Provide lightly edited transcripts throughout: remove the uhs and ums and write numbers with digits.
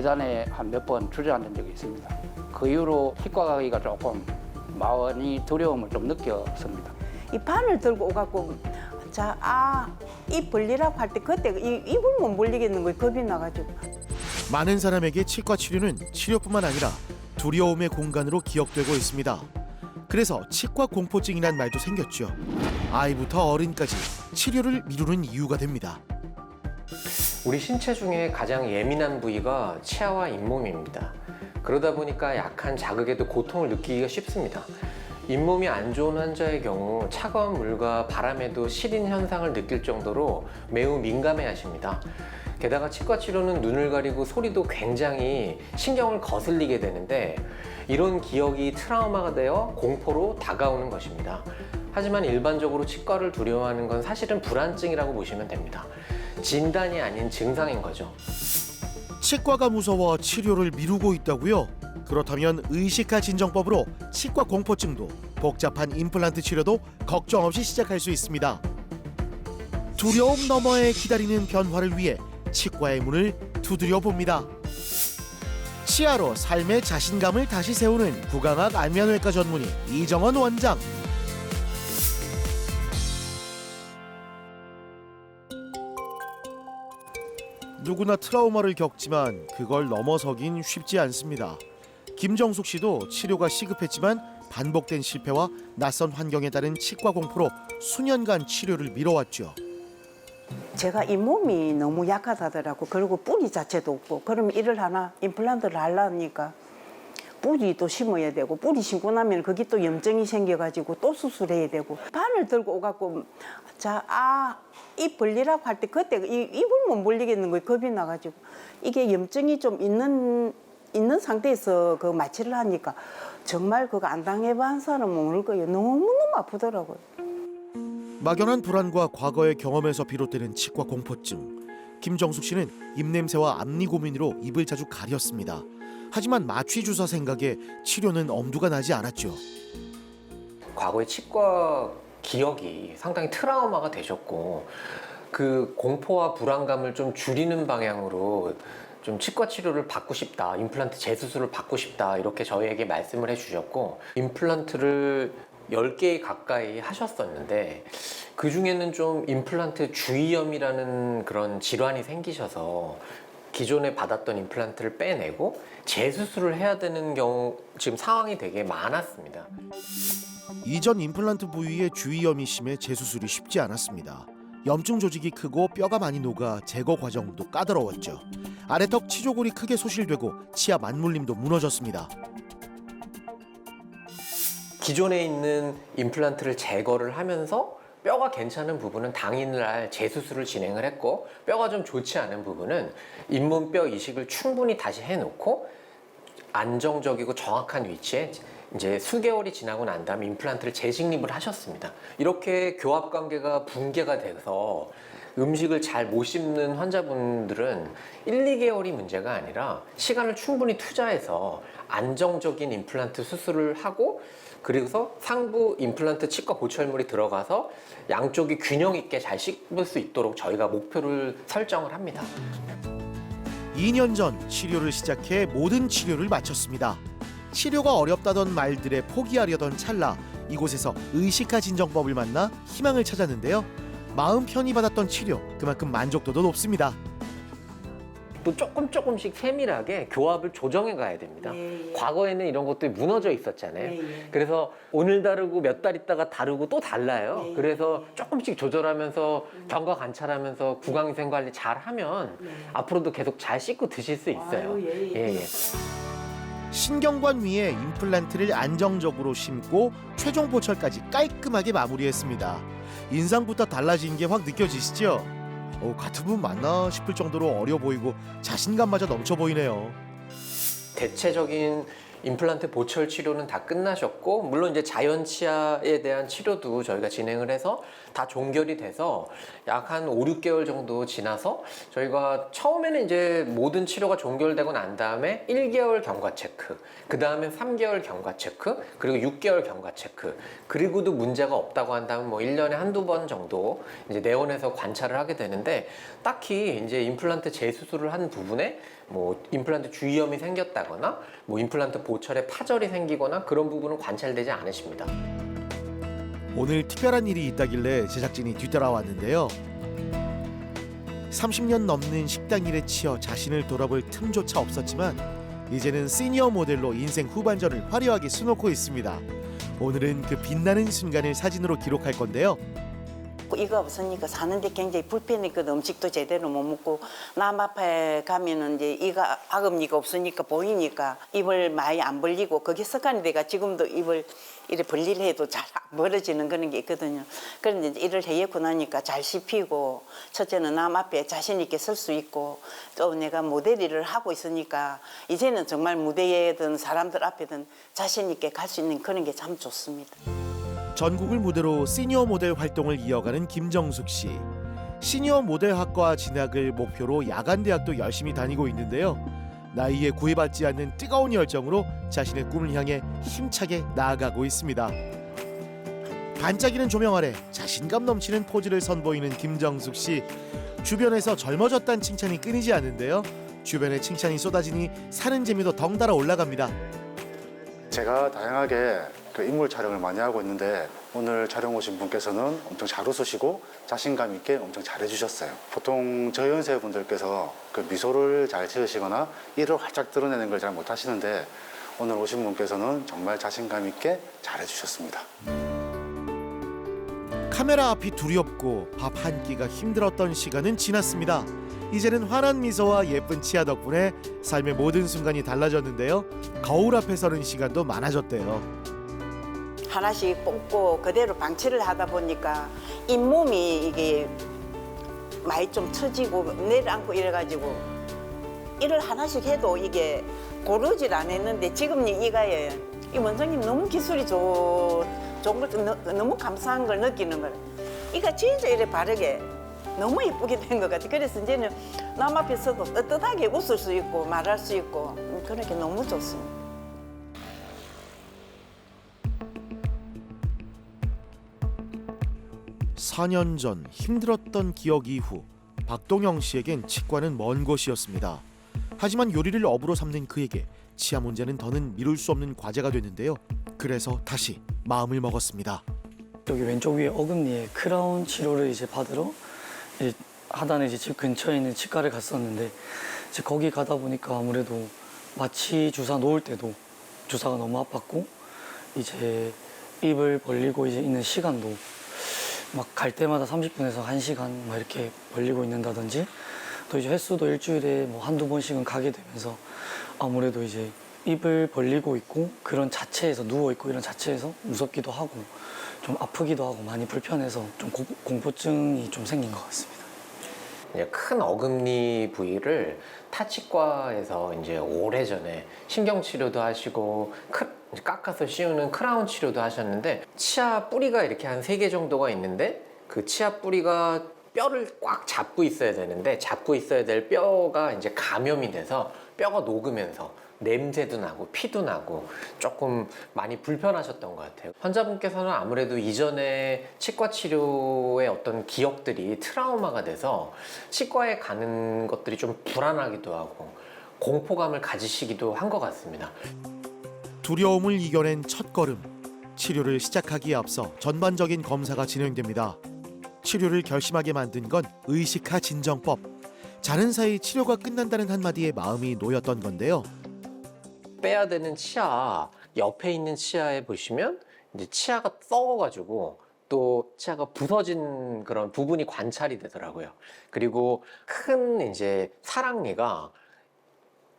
계단에 한 몇 번 주저앉은 적이 있습니다. 그 이후로 치과 가기가 조금 마음이 두려움을 좀 느꼈습니다. 이 바늘 들고 오갖고 입 벌리라고 할 때 그때 입을 못 벌리겠는 거예요. 겁이 나가지고. 많은 사람에게 치과 치료는 치료뿐만 아니라 두려움의 공간으로 기억되고 있습니다. 그래서 치과 공포증이란 말도 생겼죠. 아이부터 어른까지 치료를 미루는 이유가 됩니다. 우리 신체 중에 가장 예민한 부위가 치아와 잇몸입니다. 그러다 보니까 약한 자극에도 고통을 느끼기가 쉽습니다. 잇몸이 안 좋은 환자의 경우 차가운 물과 바람에도 시린 현상을 느낄 정도로 매우 민감해 하십니다. 게다가 치과 치료는 눈을 가리고 소리도 굉장히 신경을 거슬리게 되는데 이런 기억이 트라우마가 되어 공포로 다가오는 것입니다. 하지만 일반적으로 치과를 두려워하는 건 사실은 불안증이라고 보시면 됩니다. 진단이 아닌 증상인 거죠. 치과가 무서워 치료를 미루고 있다고요? 그렇다면 의식화 진정법으로 치과 공포증도 복잡한 임플란트 치료도 걱정 없이 시작할 수 있습니다. 두려움 너머에 기다리는 변화를 위해 치과의 문을 두드려 봅니다. 치아로 삶의 자신감을 다시 세우는 구강학 안면외과 전문의 이정원 원장. 누구나 트라우마를 겪지만 그걸 넘어서긴 쉽지 않습니다. 김정숙 씨도 치료가 시급했지만 반복된 실패와 낯선 환경에 따른 치과 공포로 수년간 치료를 미뤄왔죠. 제가 잇몸이 너무 약하다더라고. 그리고 뿌리 자체도 없고. 그러면 일을 하나 임플란트를 하려니까 뿌리도 심어야 되고 뿌리 심고 나면 거기 또 염증이 생겨가지고 또 수술해야 되고 바늘 들고 오갖고 입 벌리라고 할 때 그때 입을 못 벌리겠는 거예요. 겁이 나가지고 이게 염증이 좀 있는 상태에서 그 마취를 하니까 정말 그거 안 당해본 사람은 모를 거예요. 너무너무 아프더라고요. 막연한 불안과 과거의 경험에서 비롯되는 치과 공포증. 김정숙 씨는 입냄새와 앞니 고민으로 입을 자주 가렸습니다. 하지만 마취 주사 생각에 치료는 엄두가 나지 않았죠. 과거의 치과 기억이 상당히 트라우마가 되셨고 그 공포와 불안감을 좀 줄이는 방향으로 좀 치과 치료를 받고 싶다, 임플란트 재수술을 받고 싶다 이렇게 저희에게 말씀을 해주셨고 임플란트를 10개 가까이 하셨었는데 그 중에는 좀 임플란트 주위염이라는 그런 질환이 생기셔서 기존에 받았던 임플란트를 빼내고 재수술을 해야 되는 경우 지금 상황이 되게 많았습니다. 이전 임플란트 부위에 주위염이 심해 재수술이 쉽지 않았습니다. 염증 조직이 크고 뼈가 많이 녹아 제거 과정도 까다로웠죠. 아래턱 치조골이 크게 소실되고 치아 맞물림도 무너졌습니다. 기존에 있는 임플란트를 제거를 하면서 뼈가 괜찮은 부분은 당일날 재수술을 진행을 했고 뼈가 좀 좋지 않은 부분은 잇몸뼈 이식을 충분히 다시 해놓고 안정적이고 정확한 위치에 이제 수개월이 지나고 난 다음에 임플란트를 재식립을 하셨습니다. 이렇게 교합 관계가 붕괴가 돼서 음식을 잘 못 씹는 환자분들은 1, 2개월이 문제가 아니라 시간을 충분히 투자해서 안정적인 임플란트 수술을 하고 그리고서 상부 임플란트 치과 보철물이 들어가서 양쪽이 균형 있게 잘 씹을 수 있도록 저희가 목표를 설정을 합니다. 2년 전 치료를 시작해 모든 치료를 마쳤습니다. 치료가 어렵다던 말들에 포기하려던 찰나 이곳에서 의식화 진정법을 만나 희망을 찾았는데요. 마음 편히 받았던 치료, 그만큼 만족도도 높습니다. 또 조금씩 세밀하게 교합을 조정해 가야 됩니다. 예. 과거에는 이런 것들이 무너져 있었잖아요. 예. 그래서 오늘 다르고 몇 달 있다가 다르고 또 달라요. 예. 그래서 조금씩 조절하면서 경과 관찰하면서 구강위생 관리 잘 하면 앞으로도 계속 잘 씻고 드실 수 있어요. 아유, 예. 신경관 위에 임플란트를 안정적으로 심고 최종 보철까지 깔끔하게 마무리했습니다. 인상부터 달라진 게 확 느껴지시죠? 같은 분 맞나 싶을 정도로 어려 보이고 자신감마저 넘쳐 보이네요. 대체적인 임플란트 보철 치료는 다 끝나셨고 물론 이제 자연 치아에 대한 치료도 저희가 진행을 해서 다 종결이 돼서 약 한 5, 6개월 정도 지나서 저희가 처음에는 이제 모든 치료가 종결되고 난 다음에 1개월 경과 체크, 그 다음에 3개월 경과 체크, 그리고 6개월 경과 체크, 그리고도 문제가 없다고 한다면 뭐 1년에 한두 번 정도 이제 내원해서 관찰을 하게 되는데 딱히 이제 임플란트 재수술을 한 부분에 뭐 임플란트 주위염이 생겼다거나 뭐 임플란트 보철에 파절이 생기거나 그런 부분은 관찰되지 않으십니다. 오늘 특별한 일이 있다길래 제작진이 뒤따라왔는데요. 30년 넘는 식당 일에 치여 자신을 돌아볼 틈조차 없었지만 이제는 시니어 모델로 인생 후반전을 화려하게 수놓고 있습니다. 오늘은 그 빛나는 순간을 사진으로 기록할 건데요. 이가 없으니까 사는데 굉장히 불편했거든. 음식도 제대로 못 먹고 남 앞에 가면은 이제 이가 아금니가 없으니까 보이니까 입을 많이 안 벌리고 그게 습관이 돼가 지금도 입을 이렇게 벌리려 해도 잘 안 벌어지는 그런 게 있거든요. 그런데 이제 일을 해놓고 나니까 잘 씹히고 첫째는 남 앞에 자신 있게 설 수 있고 또 내가 모델 일을 하고 있으니까 이제는 정말 무대에든 사람들 앞에든 자신 있게 갈 수 있는 그런 게 참 좋습니다. 전국을 무대로 시니어 모델 활동을 이어가는 김정숙 씨. 시니어 모델학과 진학을 목표로 야간대학도 열심히 다니고 있는데요. 나이에 구애받지 않는 뜨거운 열정으로 자신의 꿈을 향해 힘차게 나아가고 있습니다. 반짝이는 조명 아래 자신감 넘치는 포즈를 선보이는 김정숙 씨. 주변에서 젊어졌다는 칭찬이 끊이지 않는데요. 주변에 칭찬이 쏟아지니 사는 재미도 덩달아 올라갑니다. 제가 다양하게 그 인물 촬영을 많이 하고 있는데 오늘 촬영 오신 분께서는 엄청 잘 웃으시고 자신감 있게 엄청 잘해 주셨어요. 보통 저희 연세분들께서 그 미소를 잘 지으시거나 이를 활짝 드러내는 걸 잘 못하시는데 오늘 오신 분께서는 정말 자신감 있게 잘해 주셨습니다. 카메라 앞이 두렵고 밥 한 끼가 힘들었던 시간은 지났습니다. 이제는 환한 미소와 예쁜 치아 덕분에 삶의 모든 순간이 달라졌는데요. 거울 앞에 서는 시간도 많아졌대요. 하나씩 뽑고 그대로 방치를 하다 보니까 잇몸이 이게 많이 좀 처지고 내려앉고 이래가지고 일을 하나씩 해도 이게 고르질 않았는데 지금 이가에 이 원장님 너무 기술이 좋은 걸 너무 감사한 걸 느끼는 거예요. 이가 진짜 이래 바르게 너무 예쁘게 된 것 같아. 그래서 이제는 남 앞에서도 떳떳하게 웃을 수 있고 말할 수 있고 그런 게 너무 좋습니다. 사 년 전 힘들었던 기억 이후 박동영 씨에겐 치과는 먼 곳이었습니다. 하지만 요리를 업으로 삼는 그에게 치아 문제는 더는 미룰 수 없는 과제가 됐는데요. 그래서 다시 마음을 먹었습니다. 여기 왼쪽 위에 어금니에 크라운 치료를 이제 받으러 이제 하단에 이제 집 근처에 있는 치과를 갔었는데 이제 거기 가다 보니까 아무래도 마취 주사 놓을 때도 주사가 너무 아팠고 이제 입을 벌리고 이제 있는 시간도 막 갈 때마다 30분에서 1시간 막 이렇게 벌리고 있는다든지 또 이제 횟수도 일주일에 뭐 한두 번씩은 가게 되면서 아무래도 이제 입을 벌리고 있고 그런 자체에서 누워 있고 이런 자체에서 무섭기도 하고 좀 아프기도 하고 많이 불편해서 좀 공포증이 좀 생긴 것 같습니다. 이제 큰 어금니 부위를 타치과에서 이제 오래전에 신경 치료도 하시고 깎아서 씌우는 크라운 치료도 하셨는데 치아 뿌리가 이렇게 한 3개 정도가 있는데 그 치아 뿌리가 뼈를 꽉 잡고 있어야 되는데 잡고 있어야 될 뼈가 이제 감염이 돼서 뼈가 녹으면서 냄새도 나고 피도 나고 조금 많이 불편하셨던 것 같아요. 환자분께서는 아무래도 이전에 치과 치료의 어떤 기억들이 트라우마가 돼서 치과에 가는 것들이 좀 불안하기도 하고 공포감을 가지시기도 한 것 같습니다. 두려움을 이겨낸 첫걸음. 치료를 시작하기에 앞서 전반적인 검사가 진행됩니다. 치료를 결심하게 만든 건 의식화 진정법. 자는 사이 치료가 끝난다는 한마디에 마음이 놓였던 건데요. 빼야 되는 치아 옆에 있는 치아에 보시면 이제 치아가 썩어가지고 또 치아가 부서진 그런 부분이 관찰이 되더라고요. 그리고 큰 이제 사랑니가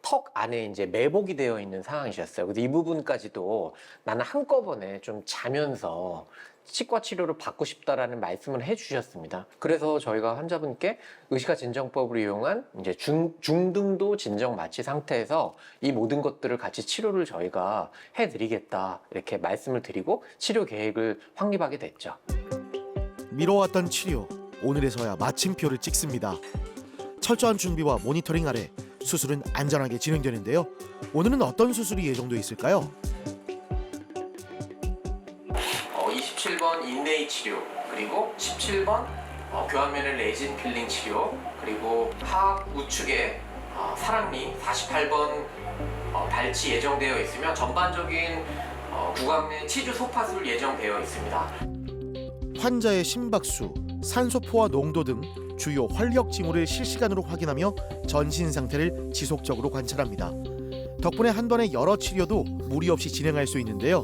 턱 안에 이제 매복이 되어 있는 상황이셨어요. 그래서 이 부분까지도 나는 한꺼번에 좀 자면서 치과 치료를 받고 싶다라는 말씀을 해주셨습니다. 그래서 저희가 환자분께 의식화 진정법을 이용한 이제 중등도 진정 마취 상태에서 이 모든 것들을 같이 치료를 저희가 해드리겠다 이렇게 말씀을 드리고 치료 계획을 확립하게 됐죠. 미뤄왔던 치료, 오늘에서야 마침표를 찍습니다. 철저한 준비와 모니터링 아래 수술은 안전하게 진행되는데요. 오늘은 어떤 수술이 예정돼 있을까요? 27번 인레이 치료, 그리고 17번 교환면의 레진 필링 치료, 그리고 하악 우측에 사랑니 48번 발치 예정되어 있으며 전반적인 구강 내 치주 소파술 예정되어 있습니다. 환자의 심박수, 산소포화 농도 등 주요 활력 징후를 실시간으로 확인하며 전신 상태를 지속적으로 관찰합니다. 덕분에 한 번에 여러 치료도 무리 없이 진행할 수 있는데요.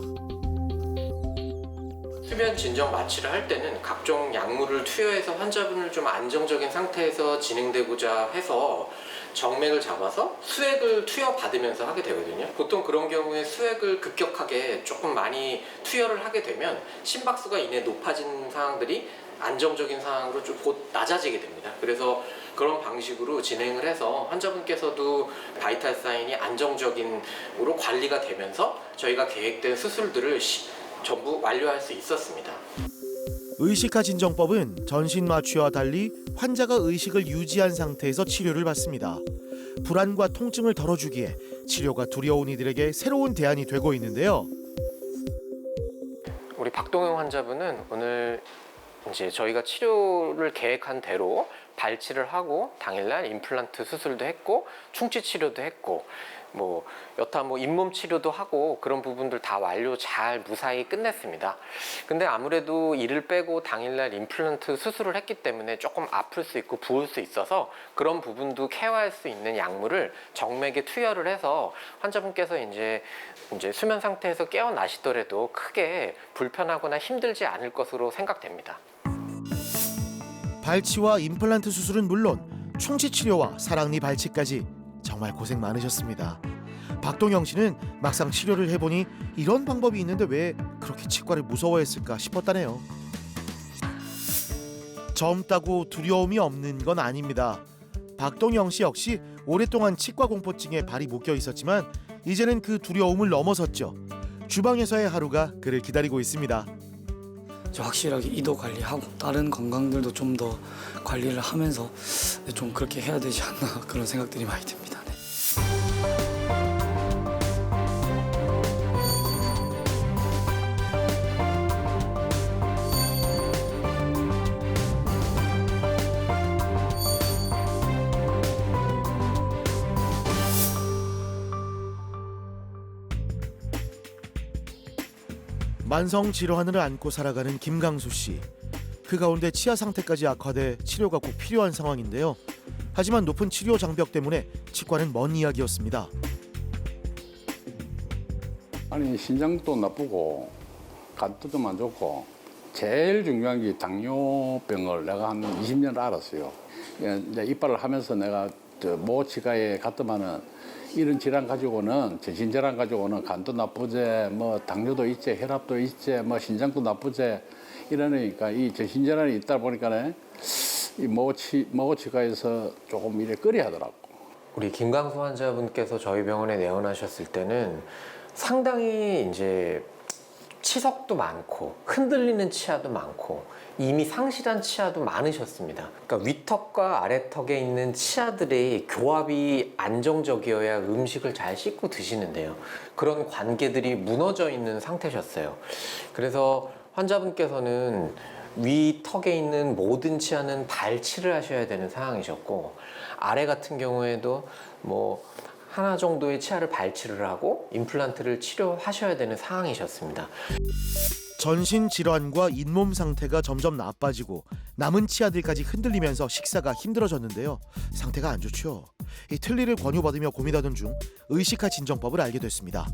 수면 진정 마취를 할 때는 각종 약물을 투여해서 환자분을 좀 안정적인 상태에서 진행되고자 해서 정맥을 잡아서 수액을 투여받으면서 하게 되거든요. 보통 그런 경우에 수액을 급격하게 조금 많이 투여를 하게 되면 심박수가 이내 높아진 상황들이 안정적인 상황으로 좀 곧 낮아지게 됩니다. 그래서 그런 방식으로 진행을 해서 환자분께서도 바이탈 사인이 안정적으로 관리가 되면서 저희가 계획된 수술들을 전부 완료할 수 있었습니다. 의식화 진정법은 전신 마취와 달리 환자가 의식을 유지한 상태에서 치료를 받습니다. 불안과 통증을 덜어주기에 치료가 두려운 이들에게 새로운 대안이 되고 있는데요. 우리 박동영 환자분은 오늘 이제 저희가 치료를 계획한 대로 발치를 하고 당일날 임플란트 수술도 했고 충치 치료도 했고 여타 잇몸 치료도 하고 그런 부분들 다 완료 잘 무사히 끝냈습니다. 근데 아무래도 이를 빼고 당일날 임플란트 수술을 했기 때문에 조금 아플 수 있고 부을 수 있어서 그런 부분도 케어할 수 있는 약물을 정맥에 투여를 해서 환자분께서 이제 수면 상태에서 깨어나시더라도 크게 불편하거나 힘들지 않을 것으로 생각됩니다. 발치와 임플란트 수술은 물론 충치 치료와 사랑니 발치까지 정말 고생 많으셨습니다. 박동영 씨는 막상 치료를 해보니 이런 방법이 있는데 왜 그렇게 치과를 무서워했을까 싶었다네요. 젊다고 두려움이 없는 건 아닙니다. 박동영 씨 역시 오랫동안 치과 공포증에 발이 묶여 있었지만 이제는 그 두려움을 넘어섰죠. 주방에서의 하루가 그를 기다리고 있습니다. 확실하게 이도 관리하고 다른 건강들도 좀 더 관리를 하면서 좀 그렇게 해야 되지 않나 그런 생각들이 많이 듭니다. 네. 만성 질환을 안고 살아가는 김강수 씨. 그 가운데 치아 상태까지 악화돼 치료가 꼭 필요한 상황인데요. 하지만 높은 치료 장벽 때문에 치과는 먼 이야기였습니다. 아니 신장도 나쁘고 간도 좀 안 좋고 제일 중요한 게 당뇨병을 내가 한 20년 알았어요. 이제 이빨을 하면서 내가 모치과에 갔더만은 이런 질환 가지고는 전신 질환 가지고는 간도 나쁘제, 당뇨도 있제, 혈압도 있제, 신장도 나쁘제 이러니까 이 전신 질환이 있다 보니까는 이 모치과에서 조금 이래 꺼려하더라고. 우리 김강수 환자분께서 저희 병원에 내원하셨을 때는 상당히 이제 치석도 많고 흔들리는 치아도 많고 이미 상실한 치아도 많으셨습니다. 그러니까 위턱과 아래턱에 있는 치아들의 교합이 안정적이어야 음식을 잘 씹고 드시는데요. 그런 관계들이 무너져 있는 상태셨어요. 그래서 환자분께서는 위턱에 있는 모든 치아는 발치를 하셔야 되는 상황이셨고 아래 같은 경우에도 하나 정도의 치아를 발치를 하고 임플란트를 치료하셔야 되는 상황이셨습니다. 전신 질환과 잇몸 상태가 점점 나빠지고 남은 치아들까지 흔들리면서 식사가 힘들어졌는데요. 상태가 안 좋죠. 이 틀니를 권유받으며 고민하던 중 의식화 진정법을 알게 됐습니다.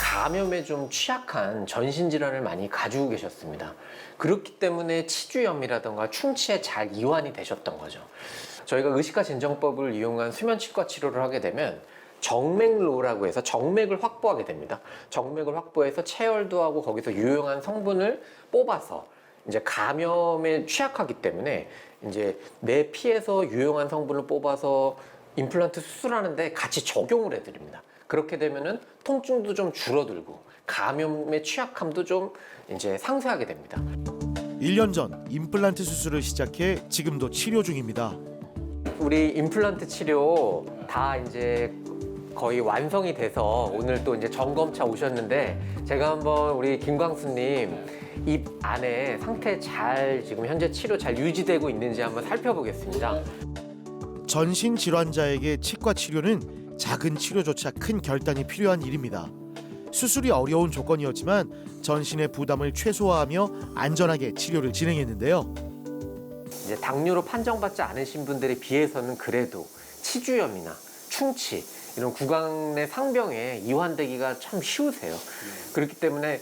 감염에 좀 취약한 전신 질환을 많이 가지고 계셨습니다. 그렇기 때문에 치주염이라던가 충치에 잘 이완이 되셨던 거죠. 저희가 의식화 진정법을 이용한 수면치과 치료를 하게 되면 정맥로라고 해서 정맥을 확보하게 됩니다. 정맥을 확보해서 체열도 하고 거기서 유용한 성분을 뽑아서 이제 감염에 취약하기 때문에 이제 내 피에서 유용한 성분을 뽑아서 임플란트 수술하는데 같이 적용을 해드립니다. 그렇게 되면은 통증도 좀 줄어들고 감염의 취약함도 좀 이제 상쇄하게 됩니다. 1년 전 임플란트 수술을 시작해 지금도 치료 중입니다. 우리 임플란트 치료 다 이제 거의 완성이 돼서 오늘 또 이제 점검차 오셨는데 제가 한번 우리 김광수님 입 안에 상태 잘 지금 현재 치료 잘 유지되고 있는지 한번 살펴보겠습니다. 전신 질환자에게 치과 치료는 작은 치료조차 큰 결단이 필요한 일입니다. 수술이 어려운 조건이었지만 전신의 부담을 최소화하며 안전하게 치료를 진행했는데요. 이제 당뇨로 판정받지 않으신 분들에 비해서는 그래도 치주염이나 충치 이런 구강 내 상병에 이완되기가 참 쉬우세요. 그렇기 때문에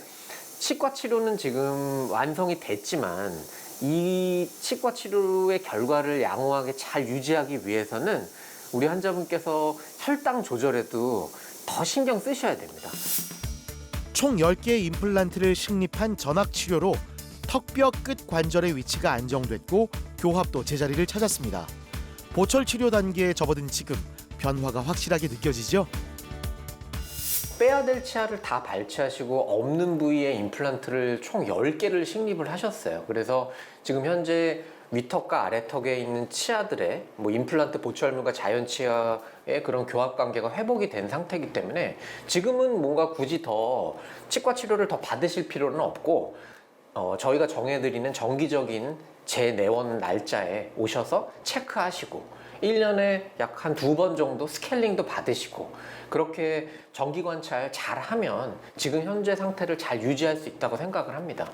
치과 치료는 지금 완성이 됐지만 이 치과 치료의 결과를 양호하게 잘 유지하기 위해서는 우리 환자분께서 혈당 조절에도 더 신경 쓰셔야 됩니다. 총 10개의 임플란트를 식립한 전학 치료로 턱뼈 끝 관절의 위치가 안정됐고 교합도 제자리를 찾았습니다. 보철 치료 단계에 접어든 지금 변화가 확실하게 느껴지죠? 빼야 될 치아를 다 발치하시고 없는 부위에 임플란트를 총 10개를 식립을 하셨어요. 그래서 지금 현재 위턱과 아래턱에 있는 치아들의 임플란트 보철물과 자연 치아의 그런 교합 관계가 회복이 된 상태이기 때문에 지금은 뭔가 굳이 더 치과 치료를 더 받으실 필요는 없고 저희가 정해드리는 정기적인 재내원 날짜에 오셔서 체크하시고 1년에 약 한 2번 정도 스케일링도 받으시고 그렇게 정기 관찰 잘 하면 지금 현재 상태를 잘 유지할 수 있다고 생각을 합니다.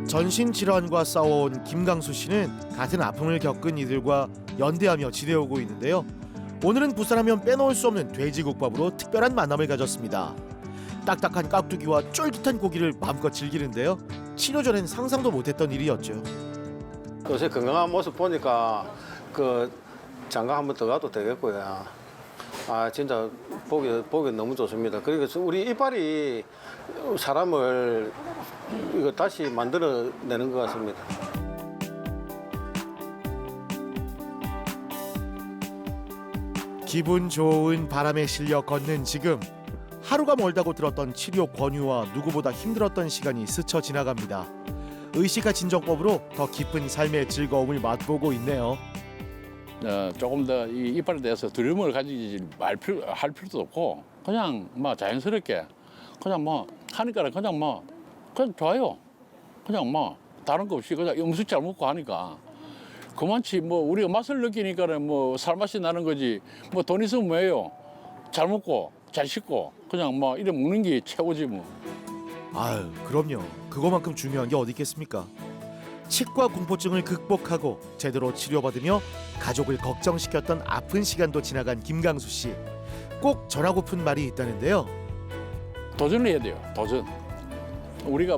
전신 질환과 싸워온 김강수 씨는 같은 아픔을 겪은 이들과 연대하며 지내오고 있는데요. 오늘은 부산하면 빼놓을 수 없는 돼지국밥으로 특별한 만남을 가졌습니다. 딱딱한 깍두기와 쫄깃한 고기를 마음껏 즐기는데요. 치료 전엔 상상도 못했던 일이었죠. 요새 건강한 모습 보니까 그 장가 한번 더 가도 되겠고요. 아 진짜 보기 너무 좋습니다. 그리고 우리 이빨이 사람을 이거 다시 만들어내는 것 같습니다. 기분 좋은 바람에 실려 걷는 지금 하루가 멀다고 들었던 치료 권유와 누구보다 힘들었던 시간이 스쳐 지나갑니다. 의식화 진정법으로 더 깊은 삶의 즐거움을 맛보고 있네요. 조금 더 이 이빨에 대해서 두려움을 가지지 할 필요도 없고 그냥 자연스럽게 그냥 하니까 그냥 좋아요. 그냥 다른 거 없이 그냥 음식 잘 먹고 하니까 그만치 우리가 맛을 느끼니까는 살맛이 나는 거지 돈 있으면 뭐예요. 잘 먹고 잘 씻고 그냥 이래 먹는 게 최고지 뭐. 아유, 그럼요. 그거만큼 중요한 게 어디 있겠습니까? 치과 공포증을 극복하고 제대로 치료받으며 가족을 걱정시켰던 아픈 시간도 지나간 김강수 씨. 꼭 전하고픈 말이 있다는데요. 도전을 해야 돼요. 도전. 우리가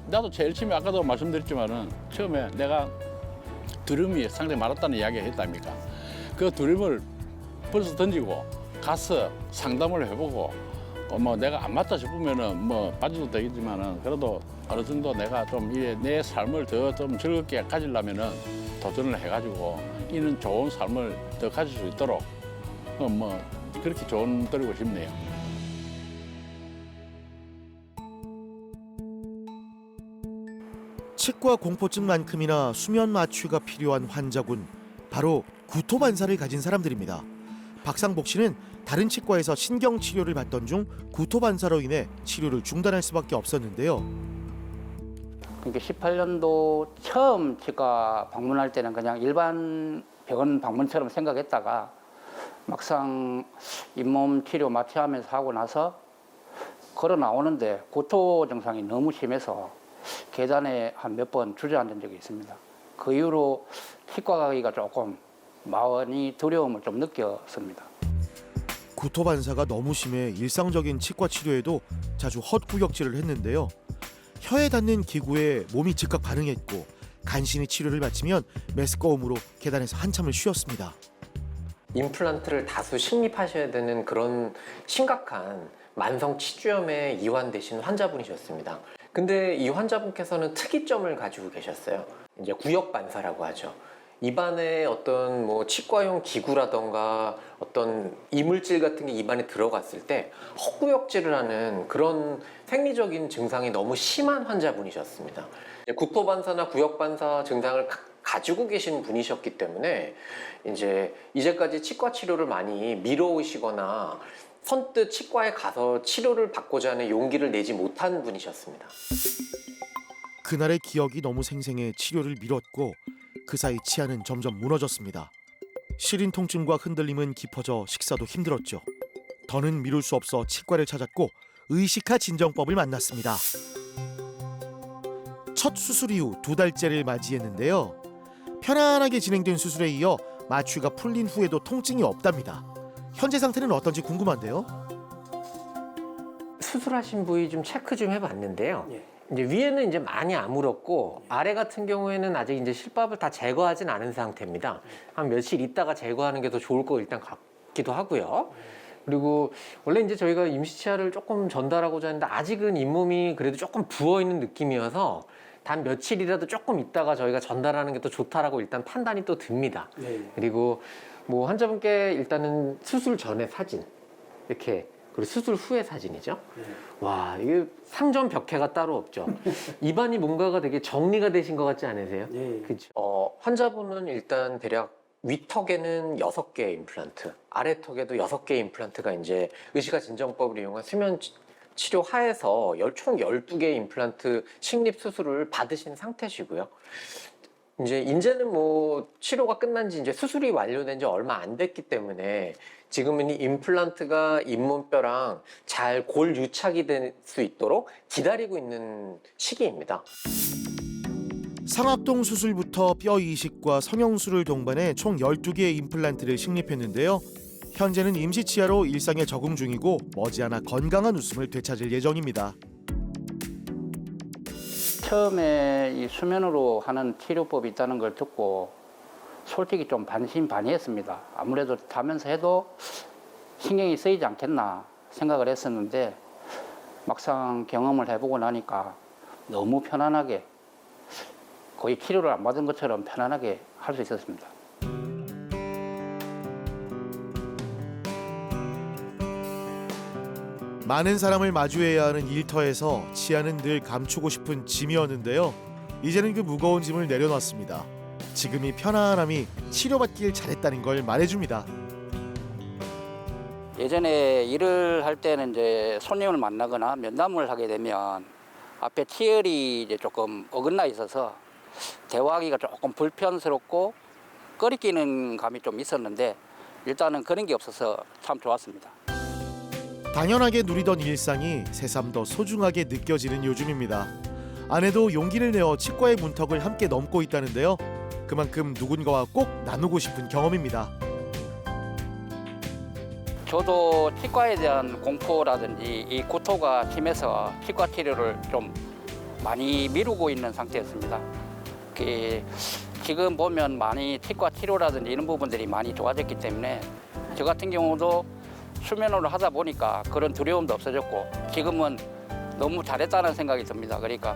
나도 제일 처음에 아까도 말씀드렸지만은 처음에 내가 두려움이 상당히 많았다는 이야기 했답니까? 그 두려움을 벌써 던지고 가서 상담을 해보고 내가 안 맞다 싶으면은 빠져도 되겠지만은 그래도 어느 정도 내가 좀 내 삶을 더 좀 즐겁게 가지려면은 도전을 해가지고 이는 좋은 삶을 더 가질 수 있도록 그렇게 조언 드리고 싶네요. 치과 공포증만큼이나 수면 마취가 필요한 환자군 바로 구토반사를 가진 사람들입니다. 박상복 씨는 다른 치과에서 신경 치료를 받던 중 구토반사로 인해 치료를 중단할 수밖에 없었는데요. 그러니까 18년도 처음 치과 방문할 때는 그냥 일반 병원 방문처럼 생각했다가 막상 잇몸 치료 마취하면서 하고 나서 걸어 나오는데 구토 증상이 너무 심해서 계단에 한 몇 번 주저앉은 적이 있습니다. 그 이후로 치과 가기가 조금 마음이 두려움을 좀 느꼈습니다. 구토반사가 너무 심해 일상적인 치과 치료에도 자주 헛구역질을 했는데요. 혀에 닿는 기구에 몸이 즉각 반응했고 간신히 치료를 마치면 메스꺼움으로 계단에서 한참을 쉬었습니다. 임플란트를 다수 식립하셔야 되는 그런 심각한 만성 치주염에 이완되신 환자분이셨습니다. 근데 이 환자분께서는 특이점을 가지고 계셨어요. 이제 구역 반사라고 하죠. 입안에 어떤 치과용 기구라던가 어떤 이물질 같은 게 입안에 들어갔을 때 헛구역질을 하는 그런 생리적인 증상이 너무 심한 환자분이셨습니다. 구토반사나 구역반사 증상을 가지고 계신 분이셨기 때문에 이제까지 치과 치료를 많이 미뤄오시거나 선뜻 치과에 가서 치료를 받고자 하는 용기를 내지 못한 분이셨습니다. 그날의 기억이 너무 생생해 치료를 미뤘고 그 사이 치아는 점점 무너졌습니다. 시린 통증과 흔들림은 깊어져 식사도 힘들었죠. 더는 미룰 수 없어 치과를 찾았고 의식화 진정법을 만났습니다. 첫 수술 이후 2달째를 맞이했는데요. 편안하게 진행된 수술에 이어 마취가 풀린 후에도 통증이 없답니다. 현재 상태는 어떤지 궁금한데요. 수술하신 부위 좀 체크 좀 해봤는데요. 이제 위에는 이제 많이 아물었고 아래 같은 경우에는 아직 이제 실밥을 다 제거하진 않은 상태입니다. 한 며칠 있다가 제거하는 게 더 좋을 거 일단 같기도 하고요. 그리고 원래 이제 저희가 임시치아를 조금 전달하고자 했는데 아직은 잇몸이 그래도 조금 부어 있는 느낌이어서 단 며칠이라도 조금 있다가 저희가 전달하는 게 더 좋다라고 일단 판단이 또 듭니다. 그리고 뭐 환자분께 일단은 수술 전에 사진 이렇게 그리고 수술 후의 사진이죠. 와, 이게 상전벽해가 따로 없죠. 입안이 뭔가가 되게 정리가 되신 것 같지 않으세요? 그렇죠. 환자분은 일단 대략 위턱에는 6개의 임플란트, 아래턱에도 6개의 임플란트가 이제 의식화 진정법을 이용한 수면 치료 하에서 총 12개의 임플란트 식립 수술을 받으신 상태시고요. 이제는 뭐 치료가 끝난 지 이제 수술이 완료된 지 얼마 안 됐기 때문에 지금은 이 임플란트가 잇몸뼈랑 잘 골 유착이 될 수 있도록 기다리고 있는 시기입니다. 상악동 수술부터 뼈 이식과 성형술을 동반해 총 12개의 임플란트를 식립했는데요. 현재는 임시치아로 일상에 적응 중이고 머지않아 건강한 웃음을 되찾을 예정입니다. 처음에 이 수면으로 하는 치료법이 있다는 걸 듣고 솔직히 좀 반신반의했습니다. 아무래도 자면서 해도 신경이 쓰이지 않겠나 생각을 했었는데 막상 경험을 해보고 나니까 너무 편안하게 거의 치료를 안 받은 것처럼 편안하게 할 수 있었습니다. 많은 사람을 마주해야 하는 일터에서 치아는 늘 감추고 싶은 짐이었는데요. 이제는 그 무거운 짐을 내려놨습니다. 지금 이 편안함이 치료받길 잘했다는 걸 말해줍니다. 예전에 일을 할 때는 이제 손님을 만나거나 면담을 하게 되면 앞에 치열이 이제 조금 어긋나 있어서 대화하기가 조금 불편스럽고 꺼리끼는 감이 좀 있었는데 일단은 그런 게 없어서 참 좋았습니다. 당연하게 누리던 일상이 새삼 더 소중하게 느껴지는 요즘입니다. 아내도 용기를 내어 치과의 문턱을 함께 넘고 있다는데요. 그만큼 누군가와 꼭 나누고 싶은 경험입니다. 저도 치과에 대한 공포라든지 이 구토가 심해서 치과 치료를 좀 많이 미루고 있는 상태였습니다. 지금 보면 많이 치과 치료라든지 이런 부분들이 많이 좋아졌기 때문에 저 같은 경우도 수면으로 하다 보니까 그런 두려움도 없어졌고 지금은 너무 잘했다는 생각이 듭니다. 그러니까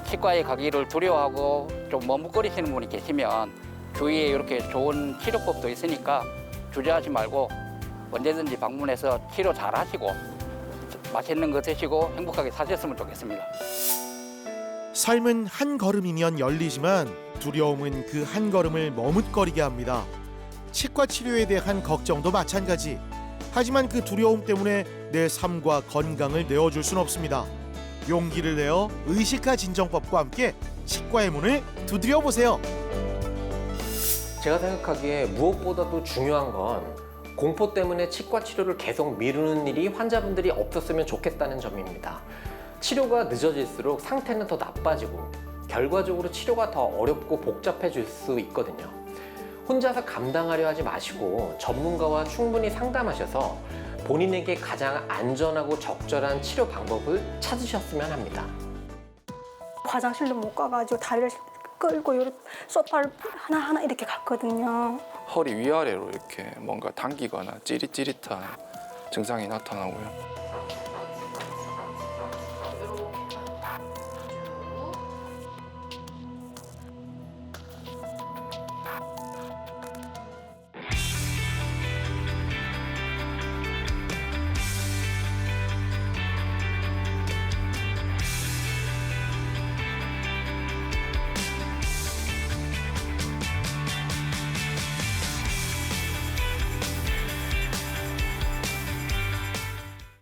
치과에 가기를 두려워하고 좀 머뭇거리시는 분이 계시면 주위에 이렇게 좋은 치료법도 있으니까 주저하지 말고 언제든지 방문해서 치료 잘 하시고 맛있는 거 드시고 행복하게 사셨으면 좋겠습니다. 삶은 한 걸음이면 열리지만 두려움은 그 한 걸음을 머뭇거리게 합니다. 치과 치료에 대한 걱정도 마찬가지. 하지만 그 두려움 때문에 내 삶과 건강을 내어줄 순 없습니다. 용기를 내어 의식화 진정법과 함께 치과의 문을 두드려 보세요. 제가 생각하기에 무엇보다도 중요한 건 공포 때문에 치과 치료를 계속 미루는 일이 환자분들이 없었으면 좋겠다는 점입니다. 치료가 늦어질수록 상태는 더 나빠지고 결과적으로 치료가 더 어렵고 복잡해질 수 있거든요. 혼자서 감당하려 하지 마시고 전문가와 충분히 상담하셔서 본인에게 가장 안전하고 적절한 치료 방법을 찾으셨으면 합니다. 화장실도 못 가가지고 다리를 끌고 요렇게 소파를 하나하나 이렇게 갔거든요. 허리 위아래로 이렇게 뭔가 당기거나 찌릿찌릿한 증상이 나타나고요.